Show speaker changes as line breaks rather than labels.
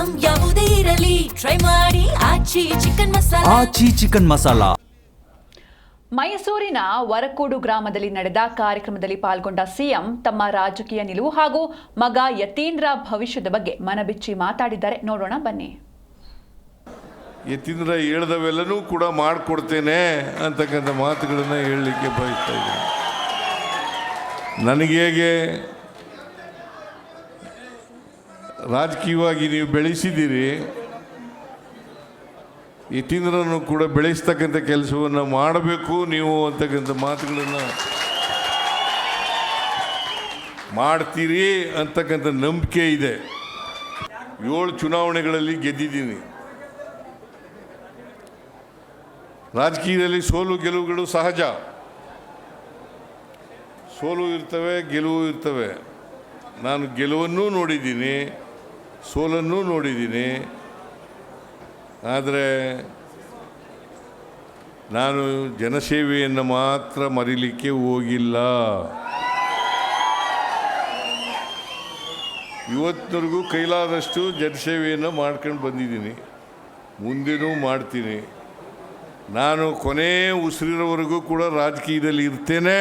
Item ಯಾವುದೇ ಇರಲಿ try ಮಾಡಿ ಆಚಿ ಚಿಕನ್ ಮಸಾಲಾ.
ಆಚಿ ಚಿಕನ್ ಮಸಾಲಾ.
ಮೈಸೂರಿನ ವರಕೋಡು ಗ್ರಾಮದಲ್ಲಿ ನಡೆದ ಕಾರ್ಯಕ್ರಮದಲ್ಲಿ ಪಾಲ್ಗೊಂಡ ಸಿಎಂ ತಮ್ಮ ರಾಜಕೀಯ ನಿಲುವು ಹಾಗೂ ಮಗ ಯತೀಂದ್ರ ಭವಿಷ್ಯದ ಬಗ್ಗೆ ಮನಬಿಚ್ಚಿ ಮಾತಾಡಿದ್ದಾರೆ. ನೋಡೋಣ ಬನ್ನಿ.
ಯತೀಂದ್ರ ಹೇಳ್ದವೆಲ್ಲನೂ ಕೂಡ ಮಾಡಿಕೊಡ್ತೇನೆ ಅಂತಕ್ಕಂಥ ಮಾತುಗಳನ್ನು ಹೇಳಲಿಕ್ಕೆ ಬಯಸ್ತಾ ಇದ್ದೀನಿ. ನನಗೆ ಹೇಗೆ ರಾಜಕೀಯವಾಗಿ ನೀವು ಬೆಳೆಸಿದ್ದೀರಿ, ಯತೀಂದ್ರನ್ನು ಕೂಡ ಬೆಳೆಸ್ತಕ್ಕಂಥ ಕೆಲಸವನ್ನು ಮಾಡಬೇಕು ನೀವು ಅಂತಕ್ಕಂಥ ಮಾತುಗಳನ್ನು ಮಾಡ್ತೀರಿ ಅಂತಕ್ಕಂಥ ನಂಬಿಕೆ ಇದೆ. 7 ಚುನಾವಣೆಗಳಲ್ಲಿ ಗೆದ್ದಿದ್ದೀನಿ. ರಾಜಕೀಯದಲ್ಲಿ ಸೋಲು ಗೆಲುವುಗಳು ಸಹಜ. ಸೋಲು ಇರ್ತವೆ, ಗೆಲುವು ಇರ್ತವೆ. ನಾನು ಗೆಲುವನ್ನೂ ನೋಡಿದ್ದೀನಿ, ಸೋಲನ್ನೂ ನೋಡಿದ್ದೀನಿ. ಆದರೆ ನಾನು ಜನಸೇವೆಯನ್ನು ಮಾತ್ರ ಮರೀಲಿಕ್ಕೆ ಹೋಗಿಲ್ಲ. ಇವತ್ತಿನವರೆಗೂ ಕೈಲಾದಷ್ಟು ಜನಸೇವೆಯನ್ನು ಮಾಡ್ಕೊಂಡು ಬಂದಿದ್ದೀನಿ, ಮುಂದೆನೂ ಮಾಡ್ತೀನಿ. ನಾನು ಕೊನೆ ಉಸಿರಿರೋವರೆಗೂ ಕೂಡ ರಾಜಕೀಯದಲ್ಲಿ ಇರ್ತೇನೆ.